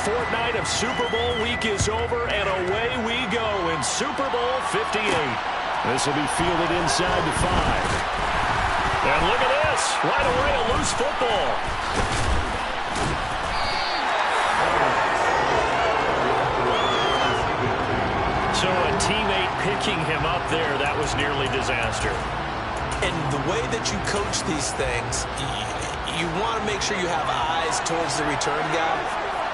fortnight of Super Bowl week is over, and away we go in Super Bowl 58. This will be fielded inside the 5. And look at this. Right away, a loose football. So a teammate picking him up there, that was nearly disaster. And the way that you coach these things, you want to make sure you have eyes towards the return guy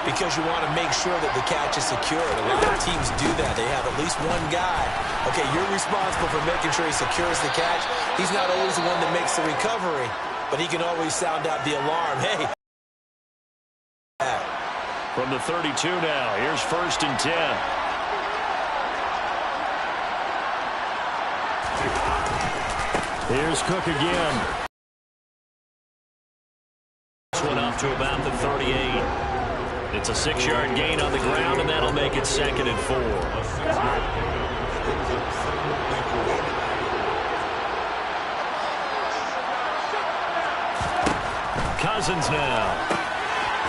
because you want to make sure that the catch is secured. A lot of teams do that. They have at least one guy. Okay, you're responsible for making sure he secures the catch. He's not always the one that makes the recovery, but he can always sound out the alarm. Hey. From the 32 now, here's 1st and 10. Here's Cook again. This one up to about the 38. It's a 6-yard gain on the ground, and that'll make it 2nd and 4. Cousins now.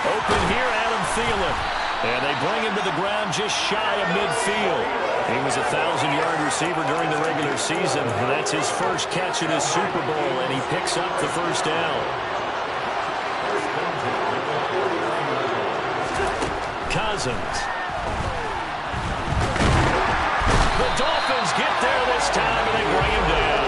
Open here, Adam Thielen. And they bring him to the ground just shy of midfield. He was a 1,000-yard receiver during the regular season. And that's his first catch in his Super Bowl, and he picks up the 1st down. Cousins. The Dolphins get there this time, and they bring him down.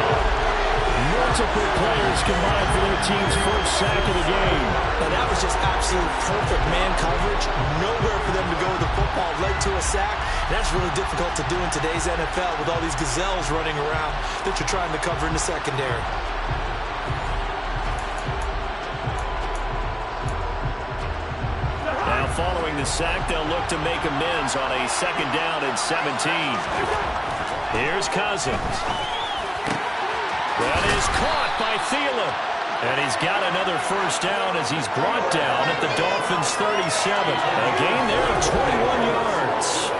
Multiple players combined for their team's first sack of the game. And that was just absolute perfect man coverage. Nowhere for them to go with the football. Led to a sack. And that's really difficult to do in today's NFL with all these gazelles running around that you're trying to cover in the secondary. Now following the sack, they'll look to make amends on a 2nd down and 17. Here's Cousins. That is caught by Thielen. And he's got another 1st down as he's brought down at the Dolphins' 37. A gain there of 21 yards.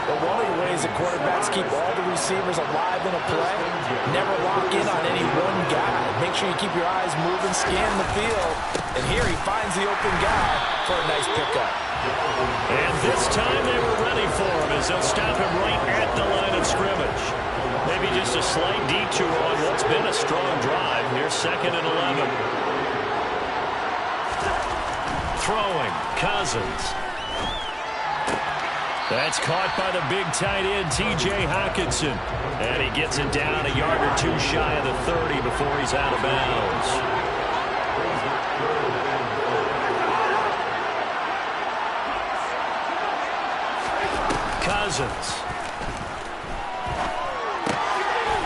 But one of the ways that quarterbacks keep all the receivers alive in a play, never lock in on any one guy. Make sure you keep your eyes moving, scan the field. And here he finds the open guy for a nice pickup. And this time they were ready for him as they'll stop him right at the line of scrimmage. Maybe just a slight detour on what's been a strong drive. Here's 2nd and 11. Throwing, Cousins. That's caught by the big tight end, T.J. Hockenson. And he gets it down a yard or two shy of the 30 before he's out of bounds. Cousins.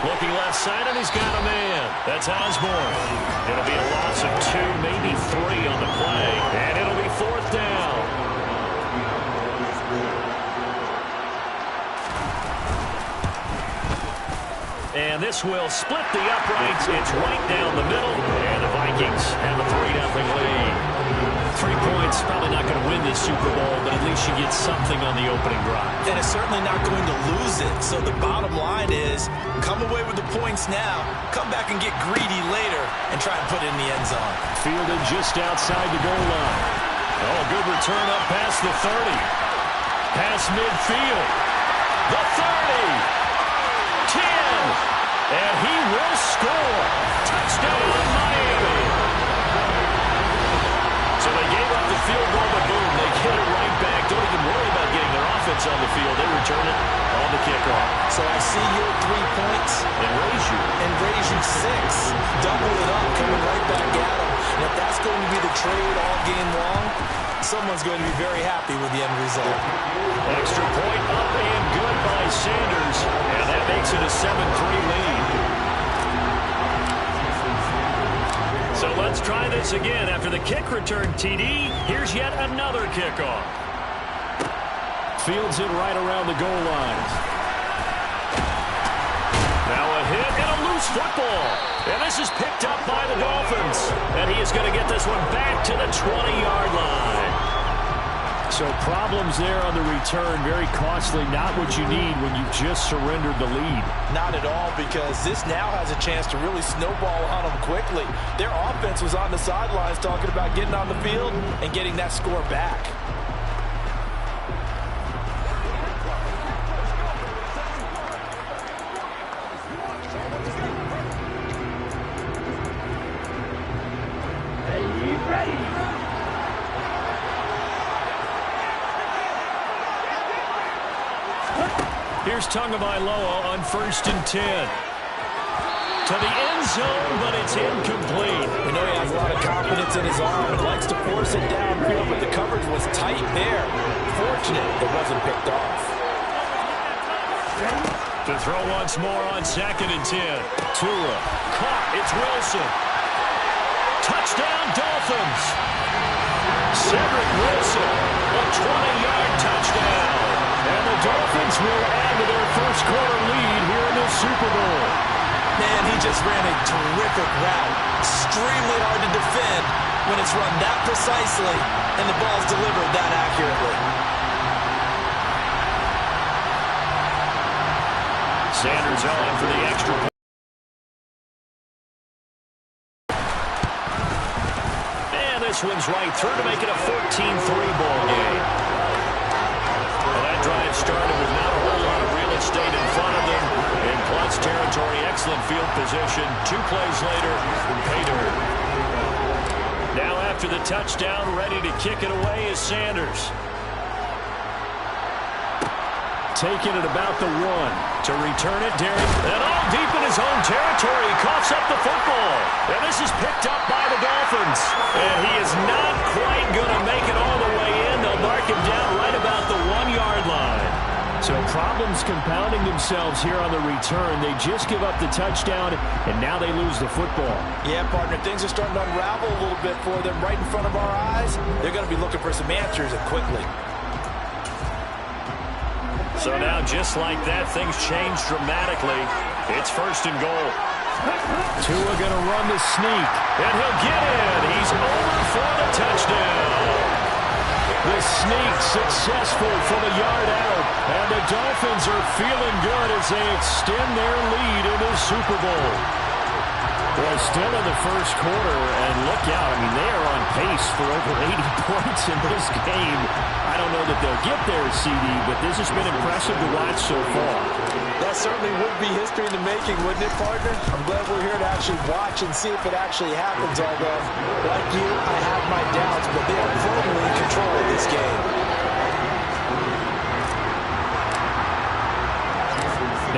Looking left side, and he's got a man. That's Osborne. It'll be a loss of 2, maybe 3 on the play. And it'll be 4th down. And this will split the uprights. It's right down the middle. And the Vikings have a 3-0 lead. 3 points, probably not going to win this Super Bowl, but at least you get something on the opening drive. And it's certainly not going to lose it. So the bottom line is, come away with the points now, come back and get greedy later, and try and put it in the end zone. Fielded just outside the goal line. Oh, good return up past the 30. Past midfield. The 30. 10. And he will score. Touchdown, Miami. So they gave up the field goal, but boom, they get it right back. Don't even worry about getting their offense on the field. They return it on the kickoff. So I see your 3 points. And raise you 6. Double it up, coming right back at them. And if that's going to be the trade all game long, someone's going to be very happy with the end result. Extra point up and good by Sanders. And that makes it a 7-3 lead. So let's try this again. After the kick return TD, here's yet another kickoff. Fields it right around the goal line. Now a hit and a loose football. And this is picked up by the Dolphins. And he is going to get this one back to the 20-yard line. So problems there on the return, very costly, not what you need when you just surrendered the lead. Not at all, because this now has a chance to really snowball on them quickly. Their offense was on the sidelines talking about getting on the field and getting that score back. Here's Tagovailoa on 1st and 10. To the end zone, but it's incomplete. We know he has a lot of confidence in his arm and likes to force it downfield, but the coverage was tight there. Fortunate it wasn't picked off. To throw once more on 2nd and 10. Tua. Caught. It's Wilson. Touchdown, Dolphins. Cedric Wilson, a 20-yard touchdown. And the Dolphins will add to their first quarter lead here in the Super Bowl. Man, he just ran a terrific route. Extremely hard to defend when it's run that precisely and the ball's delivered that accurately. Sanders on for the extra point. And this one's right through to make it a 14-3 ball game. Well, that drive started with not a whole lot of real estate in front of them. In clutch territory, excellent field position. 2 plays later, pay dirt. Now after the touchdown, ready to kick it away is Sanders. Taking it about the 1. To return it, Derek. And all deep in his own territory. He coughs up the football. And this is picked up by the Dolphins. And he is not quite going to make it all the way in. They'll mark him down right about the 1-yard line. So problems compounding themselves here on the return. They just give up the touchdown, and now they lose the football. Yeah, partner, things are starting to unravel a little bit for them right in front of our eyes. They're going to be looking for some answers, and quickly. So now, just like that, things change dramatically. It's 1st and goal. Tua going to run the sneak, and he'll get in. He's over for the touchdown. The sneak successful from a yard out, and the Dolphins are feeling good as they extend their lead in the Super Bowl. Well, still in the first quarter, and look out. I mean, they are on pace for over 80 points in this game. I don't know that they'll get there, CD, but this has been impressive to watch so far. That certainly would be history in the making, wouldn't it, partner? I'm glad we're here to actually watch and see if it actually happens, although, like you, I have my doubts, but they are firmly in control of this game.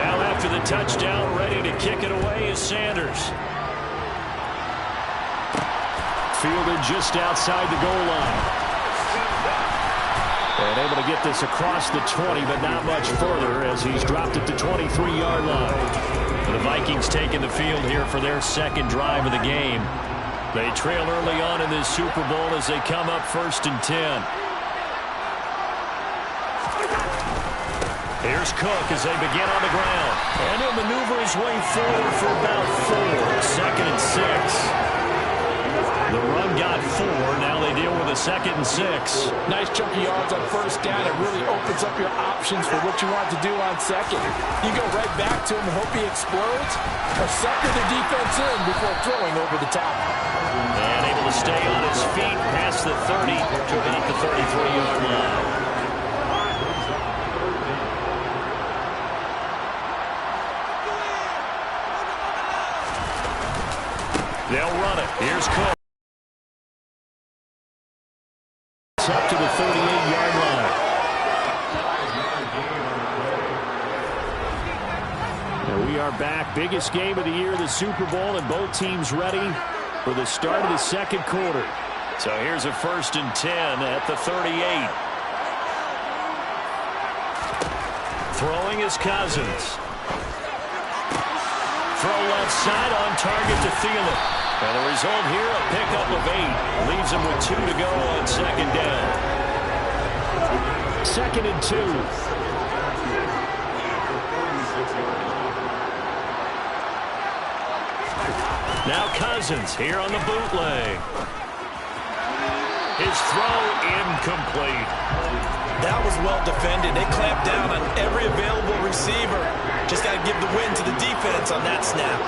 Now after the touchdown, ready to kick it away is Sanders. Fielded just outside the goal line. And able to get this across the 20, but not much further as he's dropped it to 23-yard line. The Vikings taking the field here for their second drive of the game. They trail early on in this Super Bowl as they come up 1st and 10. Here's Cook as they begin on the ground. And he'll maneuver his way forward for about 4. 2nd and 6. The run got 4. Now they deal with a 2nd and 6. Nice chunky yards on 1st down. It really opens up your options for what you want to do on 2nd. You go right back to him and hope he explodes, or sucker the defense in before throwing over the top. And able to stay on his feet past the 30 to about the 33-yard line. They'll run it. Here's Cook. Up to the 38-yard line. Now we are back. Biggest game of the year, the Super Bowl, and both teams ready for the start of the second quarter. So here's a 1st and 10 at the 38. Throwing is Cousins. Throw left side on target to Thielen. And the result here, a pickup of 8. Leaves him with 2 to go on 2nd down. 2nd and 2. Now Cousins here on the bootleg. His throw incomplete. That was well defended. They clamped down on every available receiver. Just got to give the win to the defense on that snap.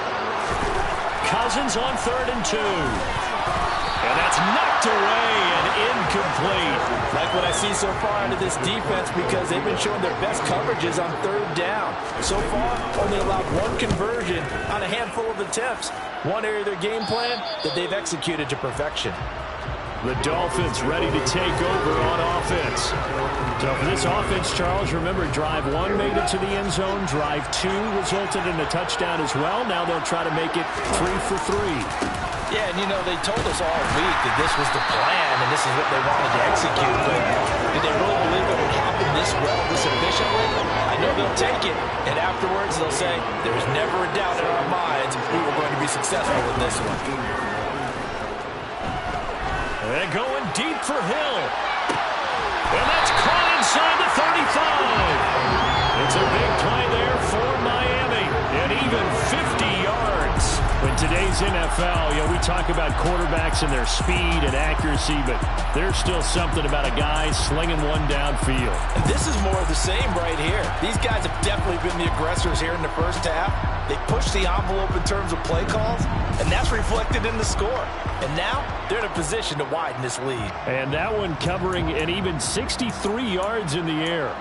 Cousins on 3rd and 2. And that's knocked away and incomplete. Like what I see so far out of this defense, because they've been showing their best coverages on 3rd down. So far, only allowed 1 conversion on a handful of attempts. One area of their game plan that they've executed to perfection. The Dolphins ready to take over on offense. So for this offense, Charles, remember, drive 1 made it to the end zone. Drive 2 resulted in a touchdown as well. Now they'll try to make it 3 for 3. Yeah, and you know, they told us all week that this was the plan and this is what they wanted to execute. But did they really believe it would happen this well, this efficiently? I know they'll take it. And afterwards, they'll say, there's never a doubt in our minds we were going to be successful with this one. And going deep for Hill. And that's caught inside the 35. It's a big play there for Miami. And even 50 yards. In today's NFL, you know, we talk about quarterbacks and their speed and accuracy, but there's still something about a guy slinging one downfield. And this is more of the same right here. These guys have definitely been the aggressors here in the first half. They pushed the envelope in terms of play calls, and that's reflected in the score. And now they're in a position to widen this lead. And that one covering an even 63 yards in the air.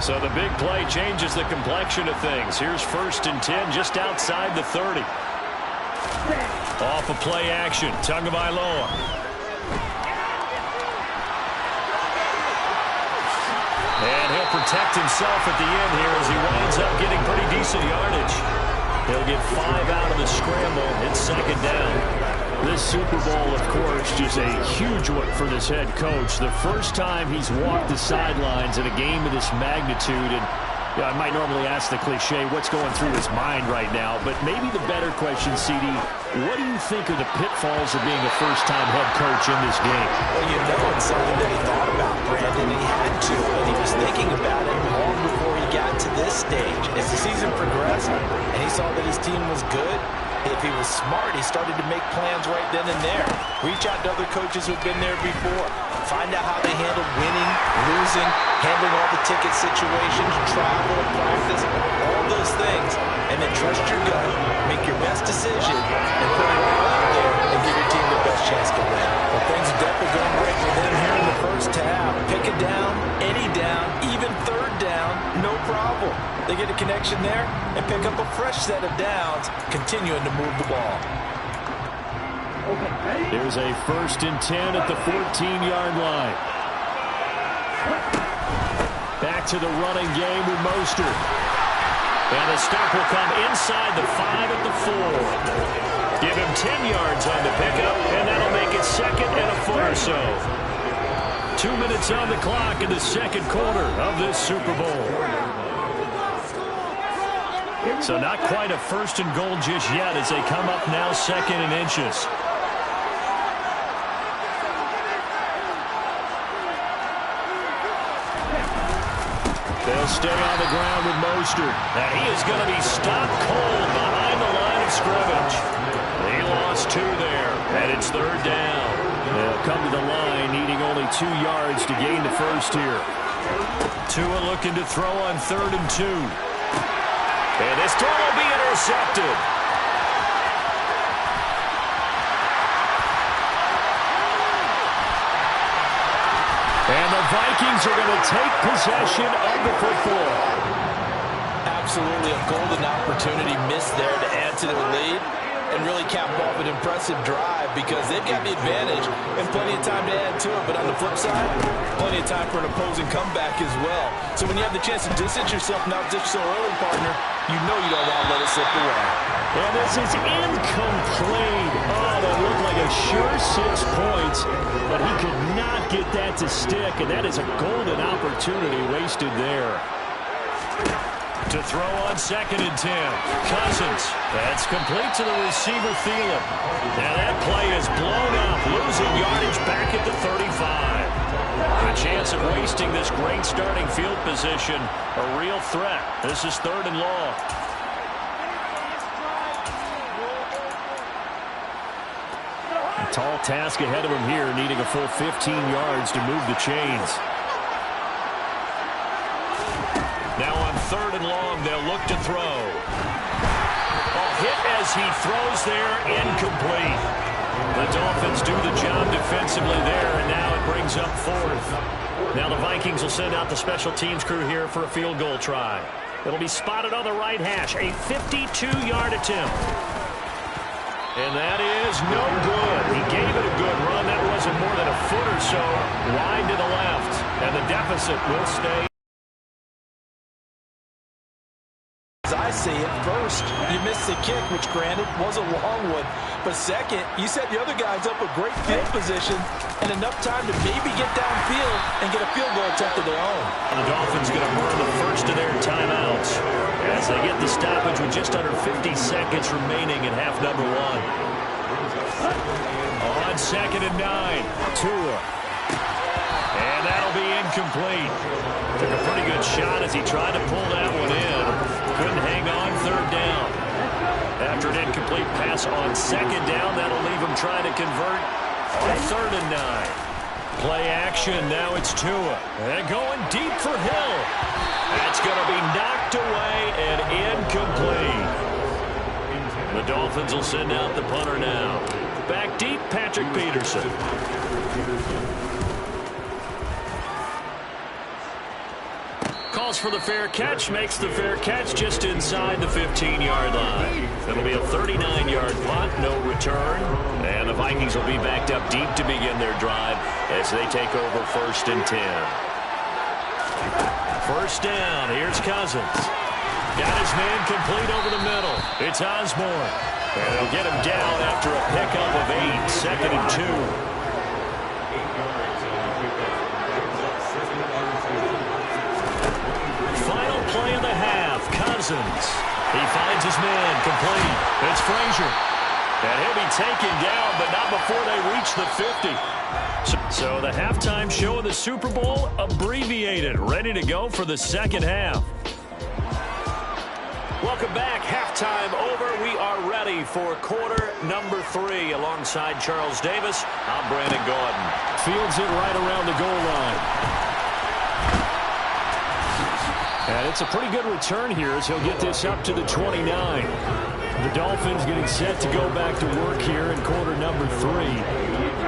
So the big play changes the complexion of things. Here's 1st and 10 just outside the 30. Off of play action, Tagovailoa. And he'll protect himself at the end here as he winds up getting pretty decent yardage. He'll get 5 out of the scramble. It's 2nd down. This Super Bowl, of course, just a huge one for this head coach. The first time he's walked the sidelines in a game of this magnitude. And I might normally ask the cliche, what's going through his mind right now? But maybe the better question, CD, what do you think are the pitfalls of being a first-time head coach in this game? Well, you know it's something that he thought about, Brandon, and he had to. And he was thinking about it long before he got to this stage. As the season progressed and he saw that his team was good, if he was smart, he started to make plans right then and there. Reach out to other coaches who've been there before. Find out how they handled winning, losing, handling all the ticket situations, travel, practice, all those things. And then trust your gut, make your best decision, and put it all out there and give your team the best chance to win. Well, things are definitely going right for them here in the first half. Pick it down, any down, even 3rd down, no problem. They get a connection there and pick up a fresh set of downs, continuing to move the ball. There's a 1st and 10 at the 14-yard line. Back to the running game with Mostert. And the stop will come inside the 5 at the 4. Give him 10 yards on the pickup, and that'll make it 2nd and a foot or so. 2 minutes on the clock in the 2nd quarter of this Super Bowl. So not quite a 1st and goal just yet as they come up now 2nd and inches. They'll stay on the ground with Mostert. And he is going to be stopped cold behind the line of scrimmage. He lost 2 there, and it's 3rd down. They'll come to the line needing only 2 yards to gain the first here. Tua looking to throw on 3rd and 2. And this throw will be intercepted. And the Vikings are going to take possession of the football. Absolutely a golden opportunity missed there to add to their lead and really cap off an impressive drive because they've got the advantage and plenty of time to add to it. But on the flip side, plenty of time for an opposing comeback as well. So when you have the chance to distance yourself not just so early, partner, you know you don't want to let it slip away. And this is incomplete. Oh, that looked like a sure 6 points, but he could not get that to stick, and that is a golden opportunity wasted there. To throw on 2nd and 10. Cousins. That's complete to the receiver, Thielen. Now that play is blown up, losing yardage back at the 35. The chance of wasting this great starting field position, a real threat. This is 3rd and long. A tall task ahead of him here, needing a full 15 yards to move the chains. Now on 3rd and long, they'll look to throw. A hit as he throws there, incomplete. The Dolphins do the job defensively there, and now it brings up 4th. Now the Vikings will send out the special teams crew here for a field goal try. It'll be spotted on the right hash, a 52-yard attempt. And that is no good. He gave it a good run. That wasn't more than a foot or so wide to the left. And the deficit will stay. As I see it, first, you missed the kick, which granted was a long one. But second, you set the other guys up with great field position and enough time to maybe get downfield and get a field goal attempt of their own. The Dolphins going to burn the first of their timeouts as they get the stoppage with just under 50 seconds remaining in half number one. On 2nd and 9, Tua. And that'll be incomplete. Took a pretty good shot as he tried to pull that one in. Couldn't hang on 3rd down. After an incomplete pass on 2nd down, that'll leave him trying to convert on 3rd and 9. Play action, now it's Tua. And going deep for Hill. That's going to be knocked away and incomplete. The Dolphins will send out the punter now. Back deep, Patrick Peterson. Calls for the fair catch, makes the fair catch just inside the 15-yard line. It'll be a 39-yard punt, no return. And the Vikings will be backed up deep to begin their drive as they take over 1st and 10. 1st down, here's Cousins. Got his man complete over the middle. It's Osborne. And they'll get him down after a pickup of 8, 2nd and 2. Play of the half, Cousins. He finds his man, complete. It's Frazier. And he'll be taken down, but not before they reach the 50. So the halftime show of the Super Bowl abbreviated, ready to go for the 2nd half. Welcome back. Halftime over. We are ready for quarter number 3. Alongside Charles Davis, I'm Brandon Gaudin. Fields it right around the goal line. And it's a pretty good return here as he'll get this up to the 29. The Dolphins getting set to go back to work here in quarter number 3.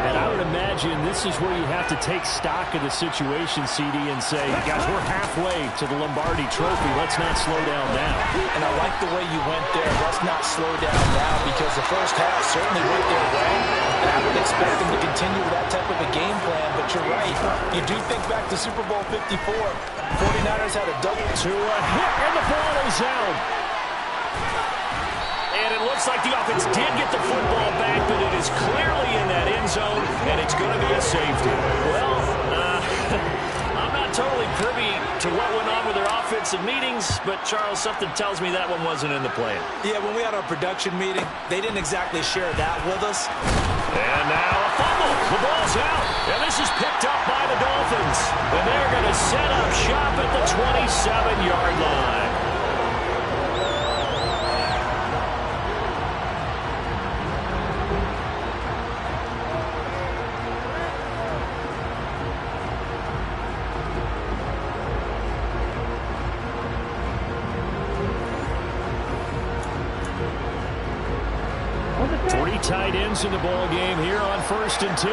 And I would imagine this is where you have to take stock of the situation, CD, and say, guys, we're halfway to the Lombardi Trophy. Let's not slow down now. And I like the way you went there. Let's not slow down now, because the first half certainly went their way. And I would expect them to continue with that type of a game plan. But you're right. You do think back to Super Bowl 54. 49ers had a double to a hit, and the ball is out. And it looks like the offense did get the football back, but it is clearly in that end zone, and it's going to be a safety. Well, I'm not totally privy to what went on with their offensive meetings, but, Charles, something tells me that one wasn't in the plan. Yeah, when we had our production meeting, they didn't exactly share that with us. And now a fumble. The ball's out. And this is picked up by the Dolphins. And they're going to set up shop at the 27-yard line. Tight ends in the ball game here on 1st and 10.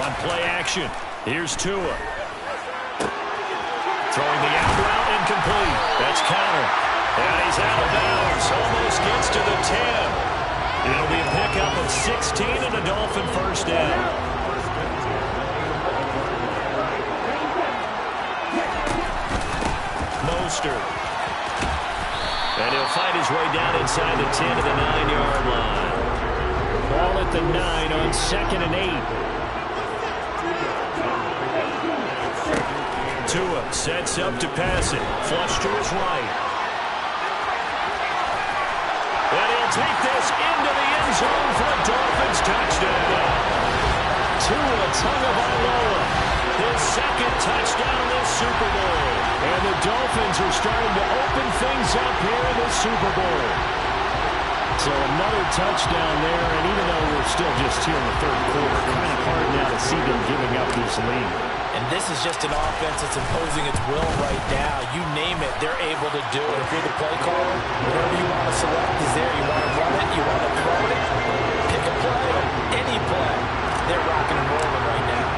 On play action, here's Tua. Throwing the out route, incomplete. That's counter. And he's out of bounds. Almost gets to the 10. It'll be a pickup of 16 and a Dolphin 1st down. Mostert. And he'll fight his way down inside the 10 to the 9-yard line. Ball at the 9 on 2nd and 8. Tua sets up to pass it. Flush to his right. And he'll take this into the end zone for a Dolphins touchdown. Tua Tagovailoa. His 2nd touchdown in this Super Bowl. And the Dolphins are starting to open things up here in the Super Bowl. So another touchdown there, and even though we're still just here in the 3rd quarter, kind of hard now to see them giving up this lead. And this is just an offense that's imposing its will right now. You name it, they're able to do it. If you're the play caller, whatever you want to select is there. You want to run it, you want to throw it, pick a play, any play. They're rocking and rolling right now.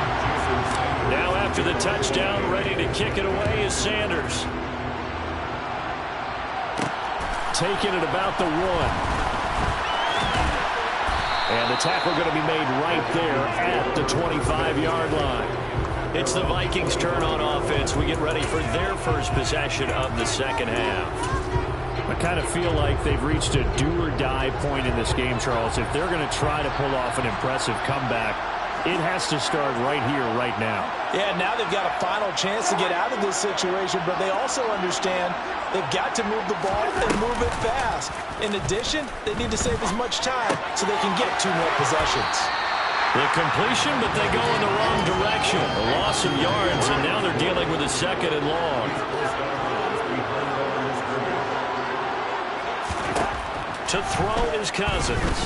Now after the touchdown, ready to kick it away is Sanders. taken at about the 1. And the tackle going to be made right there at the 25-yard line. It's the Vikings' turn on offense. We get ready for their first possession of the second half. I kind of feel like they've reached a do-or-die point in this game, Charles. If they're going to try to pull off an impressive comeback, it has to start right here, right now. Yeah, now they've got a final chance to get out of this situation, but they also understand they've got to move the ball and move it fast. In addition, they need to save as much time so they can get 2 more possessions. The completion, but they go in the wrong direction. A loss of yards, and now they're dealing with a 2nd and long. To throw is Cousins.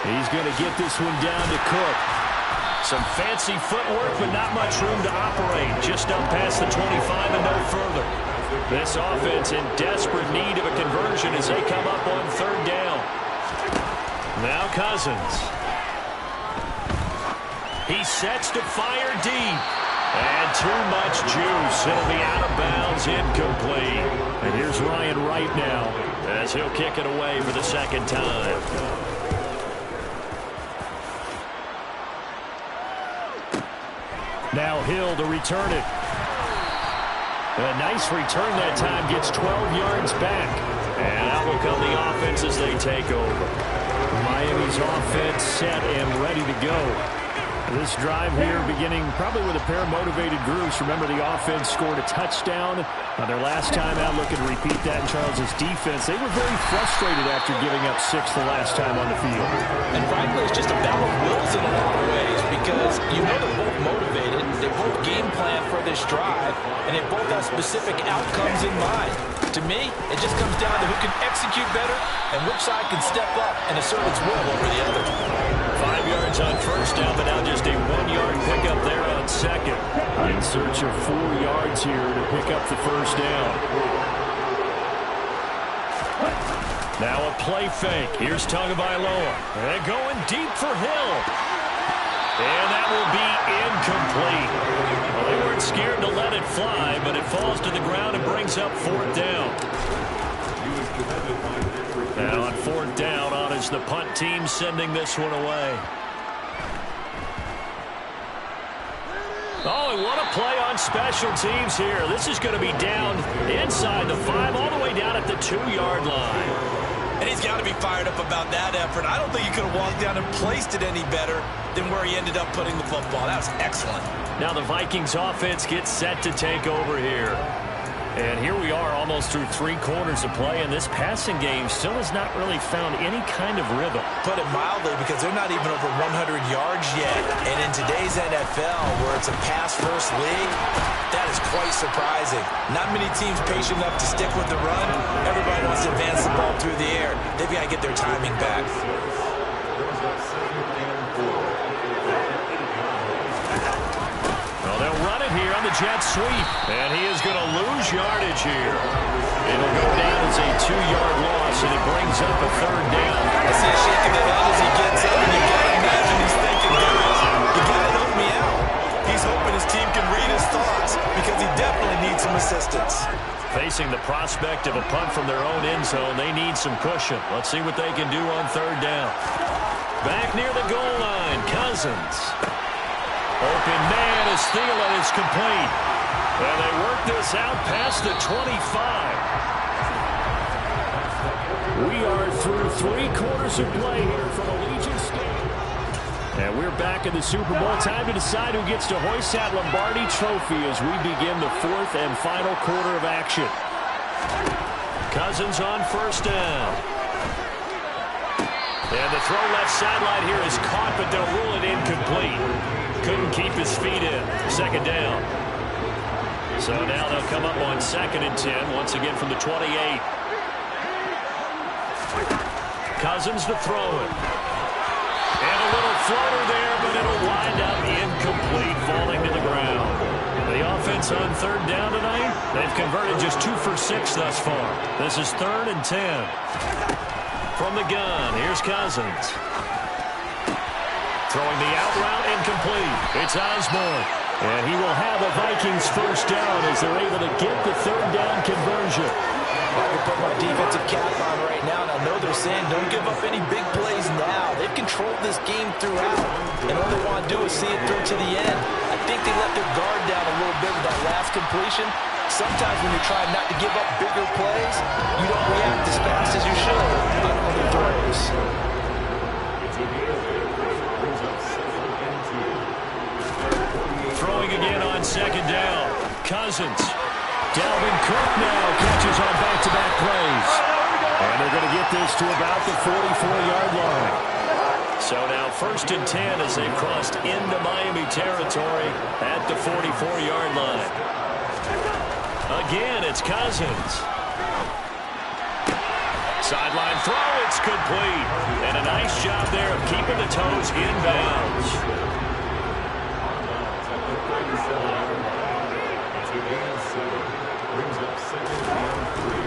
He's going to get this one down to Cook. Some fancy footwork, but not much room to operate. Just up past the 25 and no further. This offense in desperate need of a conversion as they come up on 3rd down. Now Cousins. He sets to fire deep. And too much juice. It'll be out of bounds, incomplete. And here's Ryan Wright now as he'll kick it away for the 2nd time. Now Hill to return it. A nice return that time. Gets 12 yards back. And out will come the offense as they take over. Miami's offense set and ready to go. This drive here beginning probably with a pair of motivated groups. Remember, the offense scored a touchdown on their last time out. Looking to repeat that in Charles's defense. They were very frustrated after giving up 6 the last time on the field. And frankly, it's just a battle of wills in a lot of ways because you know they're both motivated. They both game plan for this drive, and they both have specific outcomes in mind. To me, it just comes down to who can execute better and which side can step up and assert its will over the other. 5 yards on 1st down, but now just a 1-yard pickup there on 2nd. In search of 4 yards here to pick up the 1st down. Now a play fake. Here's Tagovailoa. And going deep for Hill. And that will be incomplete. Well, they weren't scared to let it fly, but it falls to the ground and brings up 4th down. Now on 4th down, on is the punt team sending this one away. Oh, and what a play on special teams here. This is going to be down inside the 5, all the way down at the 2-yard line. And he's got to be fired up about that effort. I don't think he could have walked down and placed it any better than where he ended up putting the football. That was excellent. Now the Vikings offense gets set to take over here. And here we are almost through 3 quarters of play, and this passing game still has not really found any kind of rhythm. Put it mildly, because they're not even over 100 yards yet. And in today's NFL, where it's a pass-first league, that is quite surprising. Not many teams patient enough to stick with the run. Everybody wants to advance the ball through the air. They've got to get their timing back. They'll run it here on the jet sweep. And he is going to lose yardage here. It'll go down as a 2-yard loss, and it brings up a 3rd down. I see him shaking the head as he gets up, and you got to imagine he's thinking, guys, you got to help me out. He's hoping his team can read his thoughts because he definitely needs some assistance. Facing the prospect of a punt from their own end zone, they need some cushion. Let's see what they can do on 3rd down. Back near the goal line, Cousins. Open man is Thielen, is complete. And they work this out past the 25. We are through 3 quarters of play here from Allegiant Stadium. And we're back in the Super Bowl. Time to decide who gets to hoist that Lombardi trophy as we begin the 4th and final quarter of action. Cousins on 1st down. And the throw left sideline here is caught, but they'll rule it incomplete. Couldn't keep his feet in. 2nd down. So now they'll come up on 2nd and 10, once again from the 28. Cousins to throw it. And a little floater there, but it'll wind up incomplete, falling to the ground. The offense on 3rd down tonight, they've converted just 2 for 6 thus far. This is 3rd and 10. From the gun, here's Cousins. Throwing the out route, incomplete. It's Osborne. And he will have a Vikings 1st down as they're able to get the 3rd down conversion. I can put my defensive cap on right now, and I know they're saying don't give up any big plays now. They've controlled this game throughout, and all they want to do is see it through to the end. I think they let their guard down a little bit with that last completion. Sometimes when you're trying not to give up bigger plays, you don't react as fast as you should on other throws. Throwing again on second down. Cousins. Dalvin Cook now catches on back-to-back plays. And they're going to get this to about the 44-yard line. So now 1st and 10 as they've crossed into Miami territory at the 44-yard line. Again, it's Cousins. Sideline throw, it's complete. And a nice job there of keeping the toes in bounds.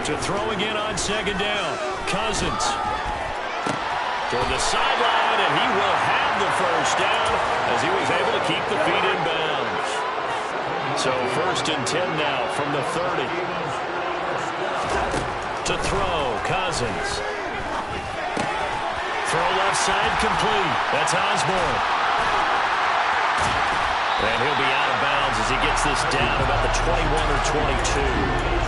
To throw again on second down. Cousins. Toward the sideline, and he will have the first down as he was able to keep the feet in bounds. So 1st and 10 now from the 30. To throw, Cousins. Throw left side complete. That's Osborne. And he'll be out of bounds as he gets this down about the 21 or 22.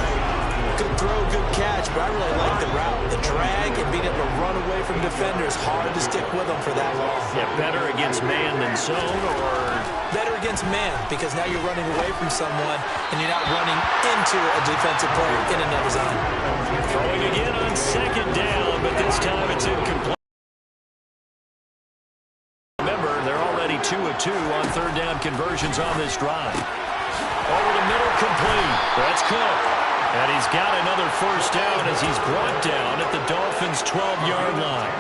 Good throw, good catch, but I really like the route. The drag and being able to run away from defenders, hard to stick with them for that long. Yeah, better against man than zone, or? Better against man, because now you're running away from someone and you're not running into a defensive player in another zone. Throwing again on second down, but this time it's incomplete. Remember, they're already 2 of 2 on third down conversions on this drive. Over the middle, complete. That's Cook. And he's got another first down as he's brought down at the Dolphins' 12-yard line.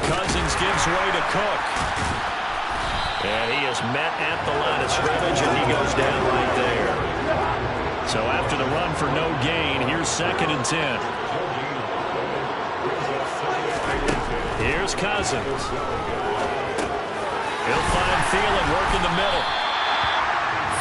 Cousins gives way to Cook. And he is met at the line of scrimmage, and he goes down right there. So after the run for no gain, here's 2nd and 10. Here's Cousins. He'll find Thielen working the middle.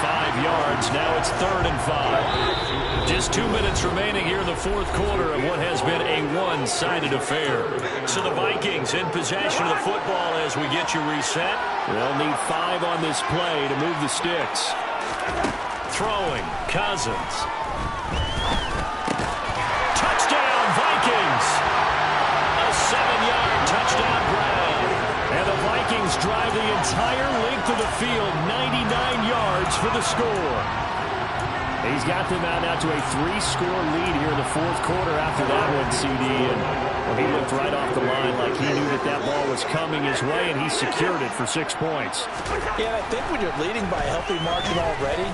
5 yards. Now it's 3rd and 5. Just 2 minutes remaining here in the 4th quarter of what has been a one-sided affair. So the Vikings in possession of the football as we get you reset. They'll need 5 on this play to move the sticks. Throwing. Cousins. Touchdown, Vikings! A 7-yard touchdown grab. And the Vikings drive the entire length of the field, 99 yards for the score. He's got them out now to a 3-score lead here in the 4th quarter after that one, CD. And well, he looked right off the line like he knew that that ball was coming his way, and he secured it for 6 points. Yeah, I think when you're leading by a healthy margin already,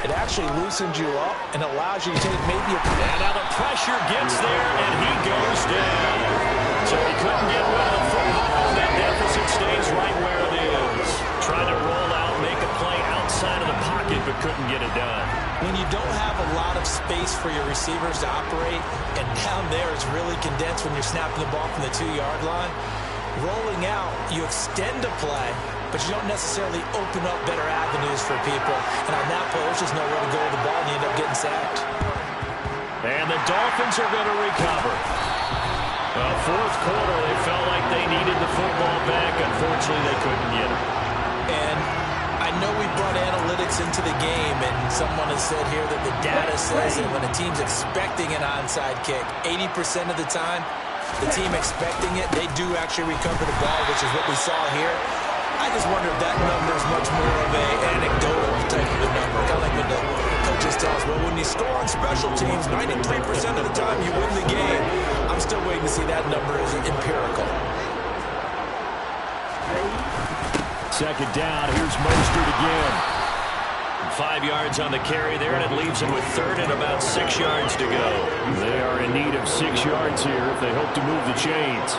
it actually loosens you up and allows you to take maybe a... And now the pressure gets there, and he goes down. So he couldn't get rid of the football. That deficit stays right where it is. Trying to roll out, make a play outside of the pocket, but couldn't get it done. When you don't have a lot of space for your receivers to operate, and down there it's really condensed when you're snapping the ball from the 2-yard line, rolling out, you extend a play, but you don't necessarily open up better avenues for people. And on that play, there's just nowhere to go with the ball, and you end up getting sacked. And the Dolphins are going to recover. Well, 4th quarter, they felt like they needed the football back. Unfortunately, they couldn't get it. And I know we brought analytics into the game, and someone has said here that the data says that when a team's expecting an onside kick, 80% of the time, the team expecting it, they do actually recover the ball, which is what we saw here. I just wonder if that number is much more of an anecdotal type of a number. Kind of like when the coaches tell us, well, when you score on special teams, 93% of the time you win the game. I'm still waiting to see that number as empirical. 2nd down. Here's Mostert again. 5 yards on the carry there, and it leaves him with 3rd and about 6 yards to go. They are in need of 6 yards here if they hope to move the chains.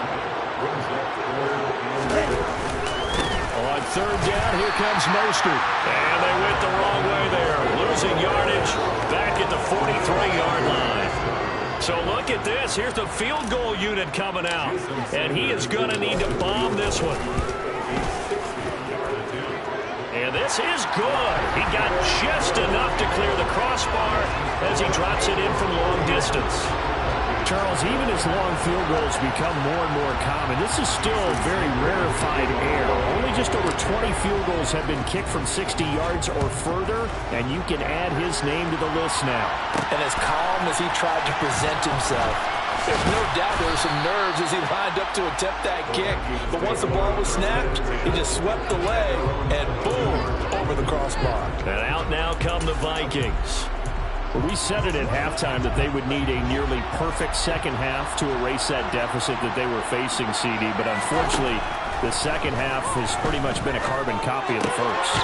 On 3rd down, here comes Mostert. And they went the wrong way there. Losing yardage back at the 43-yard line. So look at this. Here's the field goal unit coming out. And he is going to need to bomb this one. This is good. He got just enough to clear the crossbar as he drops it in from long distance. Charles, even as long field goals become more and more common, this is still very rarefied air. Only just over 20 field goals have been kicked from 60 yards or further, and you can add his name to the list now. And as calm as he tried to present himself, there's no doubt there were some nerves as he lined up to attempt that kick. But once the ball was snapped, he just swept the leg, and boom, over the crossbar. And out now come the Vikings. We said it at halftime that they would need a nearly perfect second half to erase that deficit that they were facing, CD. But unfortunately, the second half has pretty much been a carbon copy of the first.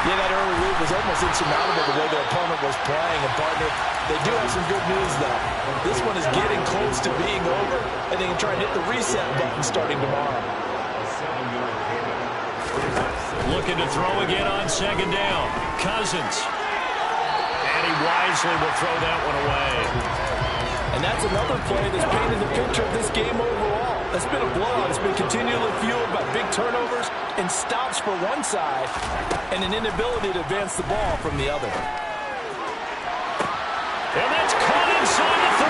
Yeah, that early lead was almost insurmountable the way their opponent was playing. And, partner, they do have some good news, though. This one is getting close to being over, and they can try and hit the reset button starting tomorrow. Looking to throw again on second down. Cousins. And he wisely will throw that one away. And that's another play that's painted the picture of this game overall. It's been a blowout. It's been continually fueled by big turnovers and stops for one side and an inability to advance the ball from the other. And that's caught inside the 35.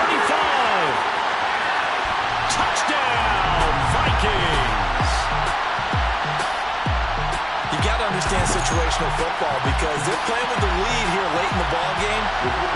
Touchdown, Vikings. You got to understand situational football because they're playing with the lead here late in the ball game.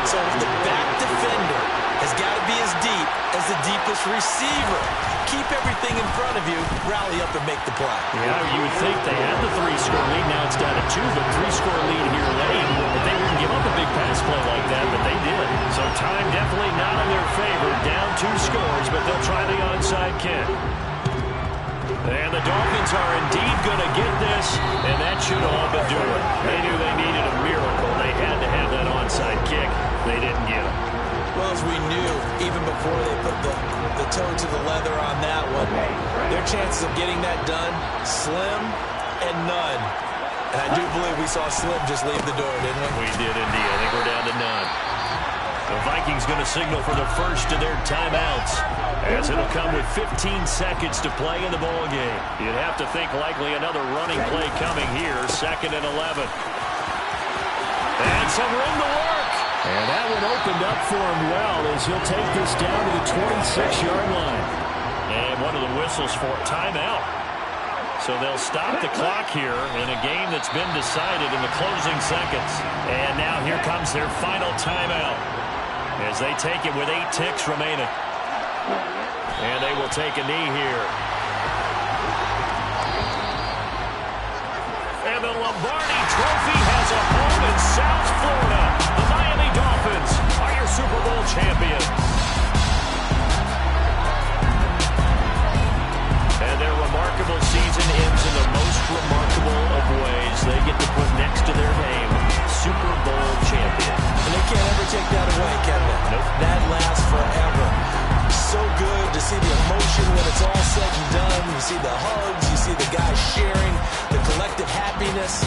So the back defender has got to be as deep as the deepest receiver. Keep everything in front of you, rally up and make the play. Yeah, you would think they had the 3-score lead. Now it's down to 2, but 3-score lead here late. But they wouldn't give up a big pass play like that, but they did. So time definitely not in their favor. Down 2 scores, but they'll try the onside kick. And the Dolphins are indeed going to get this, and that should all but do it. They knew they needed a miracle. They had to have that onside kick. They didn't get it. Well, as we knew, even before they put the toe to the leather on that one, their chances of getting that done, slim and none. And I do believe we saw Slim just leave the door, didn't we? We did indeed. I think we're down to none. The Vikings going to signal for the first of their timeouts, as it'll come with 15 seconds to play in the ball game. You'd have to think likely another running play coming here, 2nd and 11. And some room to work. And that one opened up for him well as he'll take this down to the 26-yard line. And one of the whistles for timeout. So they'll stop the clock here in a game that's been decided in the closing seconds. And now here comes their final timeout as they take it with 8 ticks remaining. And they will take a knee here. And the Lombardi Trophy has a home in South Florida. The Miami Dolphins are your Super Bowl champions. And their remarkable season ends in the most remarkable of ways. They get to put next to their name, Super Bowl champion. And they can't ever take that away, can they? Nope. That lasts forever. So good to see the emotion when it's all said and done. You see the hugs, you see the guys sharing, the collective happiness.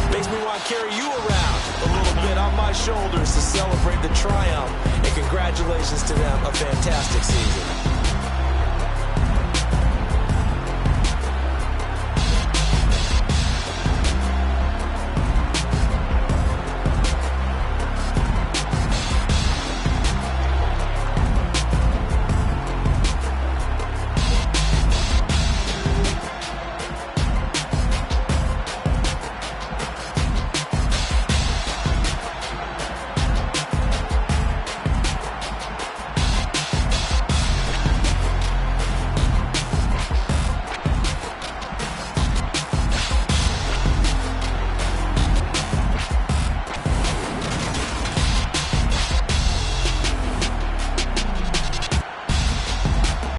Makes me want to carry you around a little bit on my shoulders to celebrate the triumph. And congratulations to them, a fantastic season.